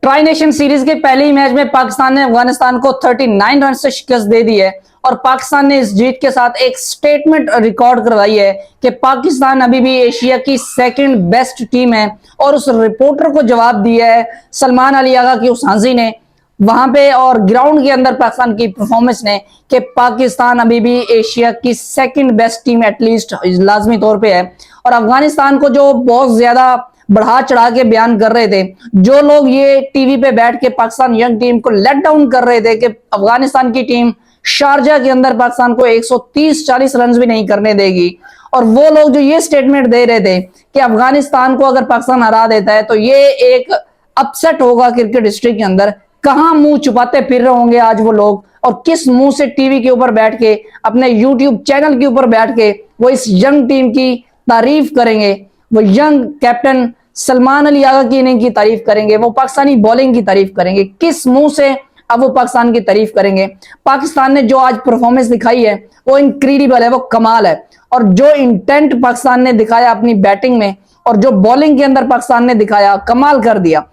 Tri nation series के पहले ही match में पाकिस्तान ने अफगानिस्तान को 39 रन से शिकस्त दे दी है और पाकिस्तान ने इस जीत के साथ एक स्टेटमेंट रिकॉर्ड करवाई है कि पाकिस्तान अभी भी एशिया की सेकंड बेस्ट टीम है। और उस रिपोर्टर को जवाब दिया है सलमान अली आगा की उस हांजी ने वहां पे और ग्राउंड के अंदर पाकिस्तान की परफॉर्मेंस ने कि पाकिस्तान अभी भी एशिया की सेकंड बेस्ट टीम एटलीस्ट लाजमी तौर पे है। और अफगानिस्तान को जो बहुत ज्यादा बढ़ा चढ़ा के बयान कर रहे थे, जो लोग ये टीवी पे बैठ के पाकिस्तान यंग टीम को लेट डाउन कर रहे थे कि अफगानिस्तान की टीम शारजा के अंदर पाकिस्तान को 130-40 रन भी नहीं करने देगी, और वो लोग जो ये स्टेटमेंट दे रहे थे कि अफगानिस्तान को अगर पाकिस्तान हरा देता है तो ये एक अपसेट होगा क्रिकेट हिस्ट्री के अंदर, कहां मुंह छुपाते फिर रहे होंगे आज वो लोग, और किस मुंह से टीवी के ऊपर बैठ के अपने यूट्यूब चैनल के ऊपर बैठ के वो इस यंग टीम की तारीफ करेंगे, वो यंग कैप्टन सलमान अली आगा की इनिंग की तारीफ करेंगे, वो पाकिस्तानी बॉलिंग की तारीफ करेंगे, किस मुंह से अब वो पाकिस्तान की तारीफ करेंगे। पाकिस्तान ने जो आज परफॉर्मेंस दिखाई है वो इनक्रेडिबल है, वो कमाल है। और जो इंटेंट पाकिस्तान ने दिखाया अपनी बैटिंग में और जो बॉलिंग के अंदर पाकिस्तान ने दिखाया, कमाल कर दिया।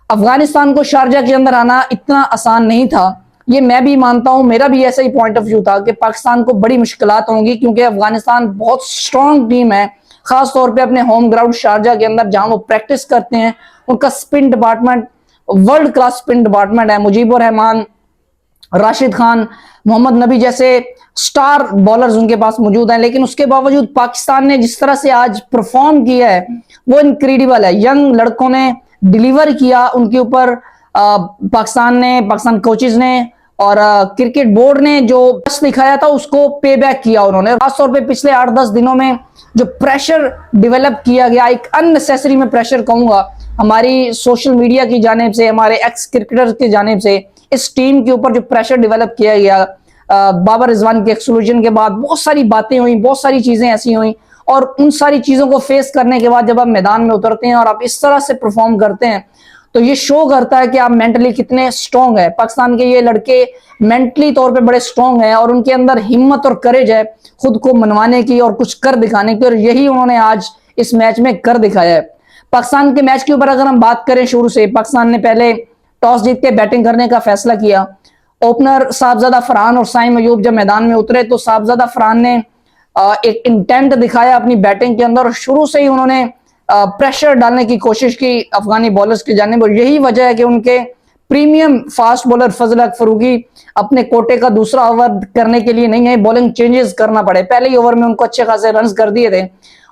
अफगानिस्तान को शारजा के अंदर आना इतना आसान नहीं था, ये मैं भी मानता हूं, मेरा भी ऐसा ही पॉइंट ऑफ व्यू था कि पाकिस्तान को बड़ी मुश्किलात होंगी क्योंकि अफगानिस्तान बहुत स्ट्रांग टीम है, खास तौर पे अपने होम ग्राउंड शारजा के अंदर जहां वो प्रैक्टिस करते हैं। उनका spin department world class spin department है, मुजीबुर रहमान, राशिद खान, मोहम्मद नबी जैसे स्टार बॉलर्स उनके पास मौजूद हैं। लेकिन उसके बावजूद पाकिस्तान ने जिस तरह से आज परफॉर्म किया है वो इनक्रेडिबल है। यंग लड़कों ने डिलीवर किया उनके ऊपर, पाकिस्तान कोचेज ने और क्रिकेट बोर्ड ने जो दिखाया था उसको पे बैक किया उन्होंने। खासतौर पे पिछले 8-10 दिनों में जो प्रेशर डेवलप किया गया, एक अननेसेसरी में प्रेशर कहूंगा, हमारी सोशल मीडिया की जानिब से, हमारे एक्स क्रिकेटर्स की जानिब से इस टीम के ऊपर जो प्रेशर डेवलप किया गया, बाबर रिजवान के एक्सक्लूजन के बाद बहुत सारी बातें हुई, बहुत सारी चीजें ऐसी हुई, और उन सारी चीजों को फेस करने के बाद जब आप मैदान में उतरते हैं और आप इस तरह से परफॉर्म करते हैं तो ये शो करता है कि आप मेंटली कितने स्ट्रांग है। पाकिस्तान के ये लड़के मेंटली तौर पे बड़े स्ट्रांग हैं और उनके अंदर हिम्मत और करेज है खुद को मनवाने की और कुछ कर दिखाने की, और यही उन्होंने आज इस मैच में कर दिखाया है। पाकिस्तान के मैच के ऊपर अगर हम बात करें, शुरू से पाकिस्तान ने पहले टॉस जीत के बैटिंग करने का फैसला किया। ओपनर साहबजादा फरहान और साइम अयूब जब मैदान में उतरे तो साहबजादा फरहान ने एक इंटेंट दिखाया अपनी बैटिंग के अंदर, और शुरू से ही उन्होंने प्रेशर डालने की कोशिश की अफगानी बॉलर्स की जानिब, और यही वजह है कि उनके प्रीमियम फास्ट बॉलर फजल हक फरूकी अपने कोटे का दूसरा ओवर करने के लिए नहीं है, बॉलिंग चेंजेस करना पड़े। पहले ही ओवर में उनको अच्छे खासे रन कर दिए थे।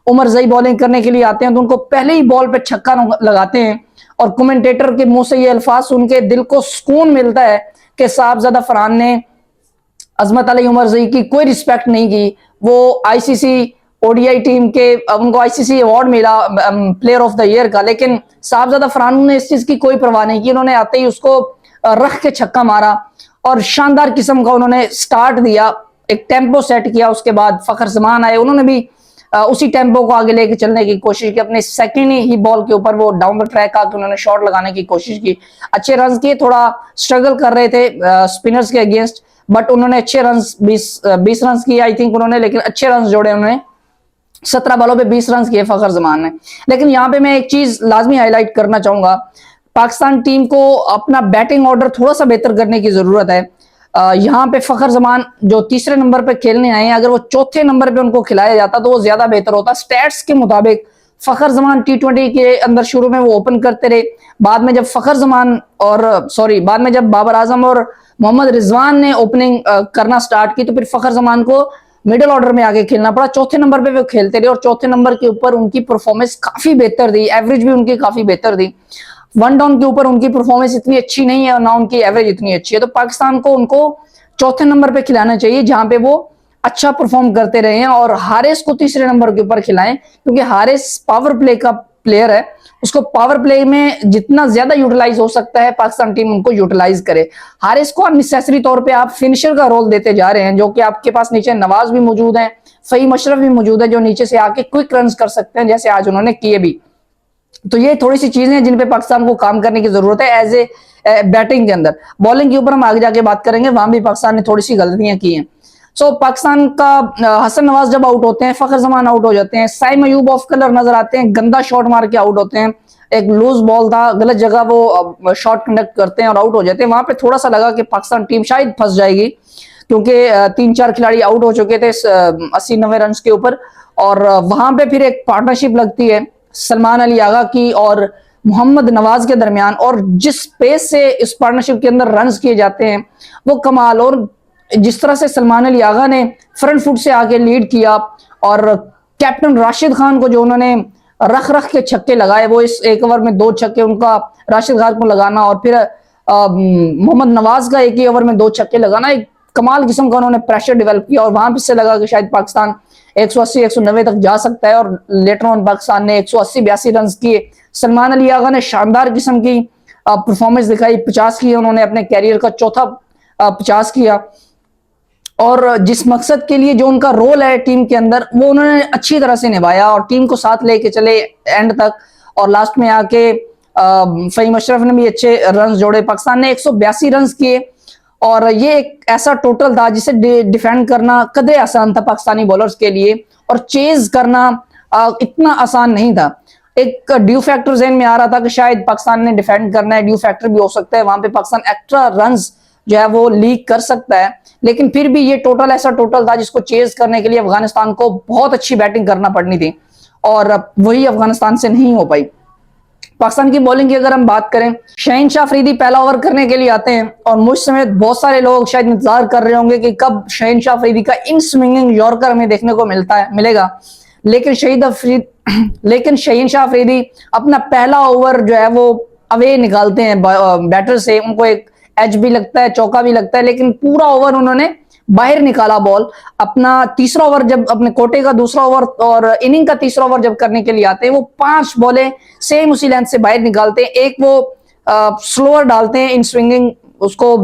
उमर जई बॉलिंग करने के लिए आते हैं तो उनको पहले ही बॉल पे छक्का लगाते हैं, और कमेंटेटर के मुंह से ये अल्फाज सुन के दिल को सुकून मिलता है कि साहबजादा फरहान ने अजमत अली उमर जई की कोई रिस्पेक्ट नहीं की। वो आईसीसी ओडीआई टीम के उनको आईसीसी अवार्ड मिला प्लेयर ऑफ द ईयर का, लेकिन साहबजादा फरहान ने इस चीज की कोई परवाह नहीं की। उन्होंने आते ही उसको रख के छक्का मारा और शानदार किस्म का उन्होंने स्टार्ट दिया, एक टेम्पो सेट किया। उसके बाद फखर जमान आए, उन्होंने भी उसी टेम्पो को आगे लेके चलने की कोशिश की। अपने सेकंड ही बॉल के ऊपर वो डाउन द ट्रैक आके उन्होंने शॉट लगाने की कोशिश की, अच्छे रन किए। थोड़ा स्ट्रगल कर रहे थे स्पिनर्स के अगेंस्ट, बट उन्होंने अच्छे रन 20 रन किए आई थिंक उन्होंने, लेकिन अच्छे रन जोड़े उन्होंने। 17 बॉलों पे 20 रन किए फखर जमान ने। लेकिन यहाँ पे मैं एक चीज लाजमी हाईलाइट करना चाहूंगा, पाकिस्तान टीम को अपना बैटिंग ऑर्डर थोड़ा सा बेहतर करने की जरूरत है। यहाँ पे फखर जमान जो तीसरे नंबर पे खेलने आए हैं, अगर वो चौथे नंबर पे उनको खिलाया जाता तो वो ज्यादा बेहतर होता। स्टैट्स के मुताबिक फखर जमान T20 के अंदर शुरू में वो ओपन करते रहे, बाद में जब बाद में जब बाबर आजम और मोहम्मद रिजवान ने ओपनिंग करना स्टार्ट की तो फिर फखर जमान को मिडिल ऑर्डर में आगे खेलना पड़ा। चौथे नंबर पे वो खेलते रहे और चौथे नंबर के ऊपर उनकी परफॉर्मेंस काफी बेहतर थी, एवरेज भी उनकी काफी बेहतर थी। वन डाउन के ऊपर उनकी परफॉर्मेंस इतनी अच्छी नहीं है और ना उनकी एवरेज इतनी अच्छी है, तो पाकिस्तान को उनको चौथे नंबर पे खिलाना चाहिए जहां पे वो अच्छा परफॉर्म करते रहे हैं, और हारिस को तीसरे नंबर के ऊपर खिलाएं क्योंकि हारिस पावर प्ले का प्लेयर है, उसको पावर प्ले में जितना ज्यादा यूटिलाइज हो सकता है पाकिस्तान टीम उनको यूटिलाइज करे। हारिस को अननेसेसरी तौर पे आप फिनिशर का रोल देते जा रहे हैं, जो कि आपके पास नीचे नवाज भी मौजूद है, फहीम अशरफ भी मौजूद है जो नीचे से आके क्विक रन कर सकते हैं जैसे आज उन्होंने किए भी। तो ये थोड़ी सी चीजें हैं जिन पे पाकिस्तान को काम करने की जरूरत है एज ए बैटिंग के अंदर। बॉलिंग के ऊपर हम आगे जाके बात करेंगे, वहां भी पाकिस्तान ने थोड़ी सी गलतियां की हैं। पाकिस्तान का हसन नवाज जब आउट होते हैं, फखर जमान आउट हो जाते हैं, साइम अयूब ऑफ कलर नजर आते हैं, गंदा शॉट मार के आउट होते हैं, एक लूज बॉल था, गलत जगह वो शॉट कंडक्ट करते हैं और आउट हो जाते हैं। वहां पे थोड़ा सा लगा कि पाकिस्तान टीम शायद फंस जाएगी, क्योंकि 3-4 खिलाड़ी आउट हो चुके थे 80-90 रन के ऊपर। और वहां पे फिर एक पार्टनरशिप लगती है सलमान अली आगा की और मोहम्मद नवाज के दरमियान, और जिस पेस से इस पार्टनरशिप के अंदर रन्स किए जाते हैं वो कमाल। और जिस तरह से सलमान अली आगा ने फ्रंट फुट से आके लीड किया, और कैप्टन राशिद खान को जो उन्होंने रख के छक्के लगाए, वो इस एक ओवर में 2 छक्के उनका राशिद खान को लगाना, और फिर मोहम्मद नवाज का एक ही ओवर में 2 छक्के लगाना, एक कमाल किस्म का उन्होंने प्रेशर डेवलप किया। और वहां से लगा कि शायद पाकिस्तान 180-190 तक जा सकता है, और लेटर ऑन पाकिस्तान ने 180-82 रन किए। सलमान अली आगा ने शानदार किस्म की परफॉर्मेंस दिखाई, 50 किए उन्होंने, अपने कैरियर का चौथा 50 किया। और जिस मकसद के लिए जो उनका रोल है टीम के अंदर, वो उन्होंने अच्छी तरह से निभाया और टीम को साथ लेके चले एंड तक। और लास्ट में आके फहीम अशरफ ने भी अच्छे रन जोड़े। पाकिस्तान ने 182 रन किए, और ये एक ऐसा टोटल था जिसे डिफेंड करना कदरे आसान था पाकिस्तानी बॉलर्स के लिए, और चेज करना इतना आसान नहीं था। एक ड्यू फैक्टर ज़हन में आ रहा था कि शायद पाकिस्तान ने डिफेंड करना है, ड्यू फैक्टर भी हो सकता है, वहां पे पाकिस्तान एक्स्ट्रा रन्स जो है वो लीक कर सकता है। लेकिन फिर भी ये टोटल ऐसा टोटल था जिसको चेज करने के लिए अफगानिस्तान को बहुत अच्छी बैटिंग करना पड़नी थी, और वही अफगानिस्तान से नहीं हो पाई। पाकिस्तान की बॉलिंग की अगर हम बात करें, शहीन शाह अफरीदी पहला ओवर करने के लिए आते हैं, और मुझ समेत बहुत सारे लोग शायद इंतजार कर रहे होंगे कि कब शहीन शाह अफरीदी का इन स्विंगिंग यॉर्कर हमें देखने को मिलेगा। लेकिन शहीन शाह अफरीदी अपना पहला ओवर जो है वो अवे निकालते हैं बैटर से। उनको एक एज भी लगता है, चौका भी लगता है, लेकिन पूरा ओवर उन्होंने बाहर निकाला बॉल। अपना तीसरा ओवर जब अपने कोटे का दूसरा ओवर और इनिंग का तीसरा ओवर जब करने के लिए आते हैं, वो 5 बॉलें सेम उसी लेंथ से बाहर निकालते हैं। एक वो स्लोअर डालते हैं इन स्विंगिंग, उसको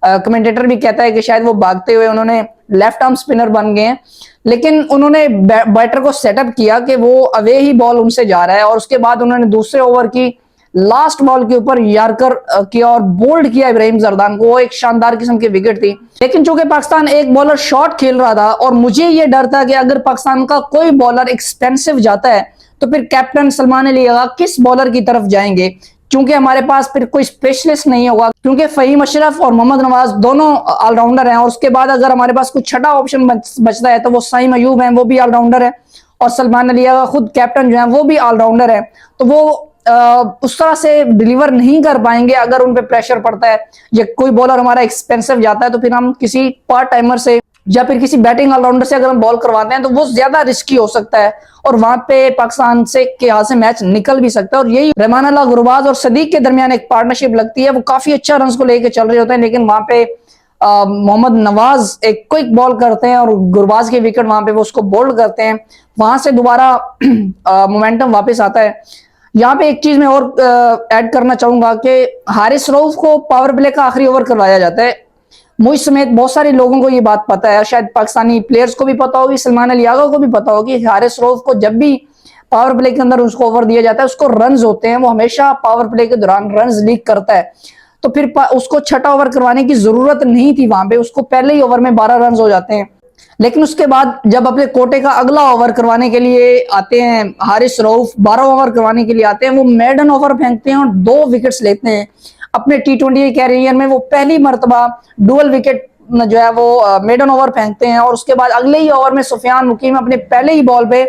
कमेंटेटर भी कहता है कि शायद वो भागते हुए उन्होंने लेफ्ट आर्म स्पिनर बन गए हैं। लेकिन उन्होंने बैटर को सेटअप किया कि वो अवे ही बॉल उनसे जा रहा है, और उसके बाद उन्होंने दूसरे ओवर की लास्ट बॉल के ऊपर यार्कर किया और बोल्ड किया इब्राहिम जरदान को। वो एक शानदार किस्म की विकेट थी। लेकिन चूंकि पाकिस्तान एक बॉलर शॉट खेल रहा था, और मुझे ये डर था कि अगर पाकिस्तान का कोई बॉलर एक्सपेंसिव जाता है तो फिर कैप्टन सलमान अली आगा किस बॉलर की तरफ जाएंगे, क्योंकि हमारे पास फिर कोई स्पेशलिस्ट नहीं होगा, क्योंकि फहीम अशरफ और मोहम्मद नवाज दोनों ऑलराउंडर हैं। और उसके बाद अगर हमारे पास कुछ छठा ऑप्शन बचता है तो वो साइम अयूब है, वो भी ऑलराउंडर है, और सलमान अली आगा खुद कैप्टन जो है वो भी ऑलराउंडर है। तो वो उस तरह से डिलीवर नहीं कर पाएंगे अगर उन पे प्रेशर पड़ता है, या कोई बॉलर हमारा एक्सपेंसिव जाता है तो फिर हम किसी पार्ट टाइमर से या फिर किसी बैटिंग ऑलराउंडर से अगर हम बॉल करवाते हैं तो वो ज्यादा रिस्की हो सकता है, और वहां पे पाकिस्तान से के हाथ से मैच निकल भी सकता है। और यही रहमान अल्लाह गुरबाज और सदीक के दरमियान एक पार्टनरशिप लगती है, वो काफी अच्छा रन को लेकर चल रहे होते हैं, लेकिन वहां पे मोहम्मद नवाज एक क्विक बॉल करते हैं और गुरबाज की विकेट वहां पे वो उसको बोल्ड करते हैं। वहां से दोबारा मोमेंटम वापस आता है। यहाँ पे एक चीज मैं और ऐड करना चाहूंगा कि हारिस रऊफ को पावर प्ले का आखिरी ओवर करवाया जाता है। मुझ समेत बहुत सारे लोगों को ये बात पता है, शायद पाकिस्तानी प्लेयर्स को भी पता होगी, सलमान अली आगा को भी पता होगी। हारिस रऊफ को जब भी पावर प्ले के अंदर उसको ओवर दिया जाता है, उसको रन्स होते हैं, वो हमेशा पावर प्ले के दौरान रन्स लीक करता है। तो फिर उसको छठा ओवर करवाने की जरूरत नहीं थी, वहां पे उसको पहले ही ओवर में 12 रन हो जाते हैं। लेकिन उसके बाद जब अपने कोटे का अगला ओवर करवाने के लिए आते हैं, हारिस रऊफ 12 ओवर करवाने के लिए आते हैं, वो मेडन ओवर फेंकते हैं और 2 विकेट्स लेते हैं। अपने T20 कैरियर में वो पहली मर्तबा डुअल विकेट जो है वो मेडन ओवर फेंकते हैं, और उसके बाद अगले ही ओवर में सुफियान मुकीम अपने पहले ही बॉल पे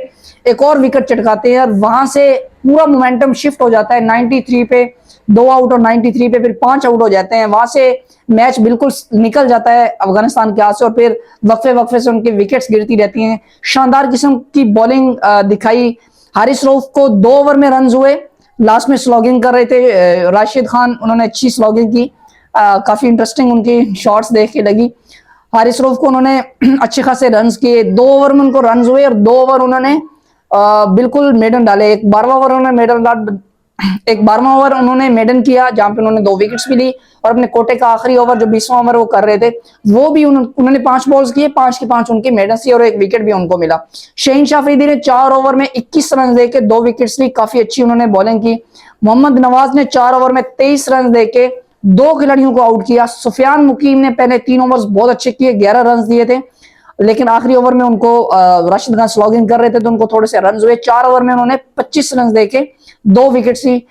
एक और विकेट चटकाते हैं, और वहां से पूरा मोमेंटम शिफ्ट हो जाता है। 93 पे 2 आउट और 93 पे फिर 5 आउट हो जाते हैं। वहां से मैच बिल्कुल निकल जाता है अफगानिस्तान के हाथ से, और फिर वक्फे से उनकी विकेट्स गिरती रहती हैं। शानदार किस्म की बॉलिंग दिखाई। हारिस रऊफ को 2 ओवर में रन हुए, लास्ट में स्लॉगिंग कर रहे थे राशिद खान, उन्होंने अच्छी स्लॉगिंग की, काफी इंटरेस्टिंग उनकी शॉट्स देख के लगी। हारिस रऊफ को उन्होंने अच्छे खासे रन किए, 2 ओवर में उनको रन हुए, और 2 ओवर उन्होंने बिल्कुल मेडन डाले। एक 12वां ओवर उन्होंने मेडन किया, जहां पे उन्होंने 2 विकेट्स भी ली, और अपने कोटे का आखिरी ओवर जो 20वां ओवर वो कर रहे थे, वो भी उन्होंने 5 बॉल्स किए, 5 की 5 उनकी मेडन थी, और 1 विकेट भी उनको मिला। शहीन शाह अफरीदी ने 4 ओवर में 21 रन देके 2 विकेट्स ली, काफी अच्छी उन्होंने बॉलिंग की। मोहम्मद नवाज ने 4 ओवर में 23 रन देके 2 खिलाड़ियों को आउट किया। सुफियान मुकीम ने पहले 3 ओवर्स बहुत अच्छे किए, 11 रन दिए थे, लेकिन आखिरी ओवर में उनको राशिद खान स्लॉगिंग कर रहे थे तो उनको थोड़े से रन हुए। 4 ओवर में उन्होंने 25 रन देके 2 विकेट थी।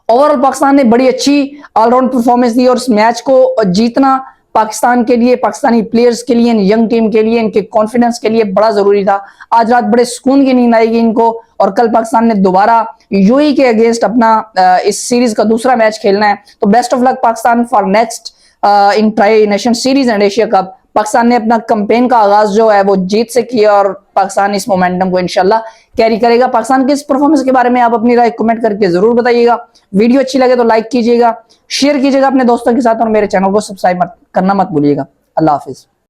ओवरऑल पाकिस्तान ने बड़ी अच्छी ऑलराउंड परफॉर्मेंस दी और इस मैच को जीतना पाकिस्तान के लिए, पाकिस्तानी प्लेयर्स के लिए, यंग टीम के लिए, इनके कॉन्फिडेंस के लिए बड़ा जरूरी था। आज रात बड़े सुकून की नींद आएगी इनको और कल पाकिस्तान ने दोबारा यूएई के अगेंस्ट अपना इस सीरीज का दूसरा मैच खेलना है। तो best of luck Pakistan for next in tri nation series and Asia cup. Pakistan ने अपना कैंपेन का आगाज जो है वो जीत से किया और पाकिस्तान इस मोमेंटम को इंशाल्लाह कैरी करेगा। पाकिस्तान के इस परफॉर्मेंस के बारे में आप अपनी राय कमेंट करके जरूर बताइएगा। वीडियो अच्छी लगे तो लाइक कीजिएगा, शेयर कीजिएगा अपने दोस्तों के साथ और मेरे चैनल को सब्सक्राइब करना मत भूलिएगा। अल्लाह हाफिज।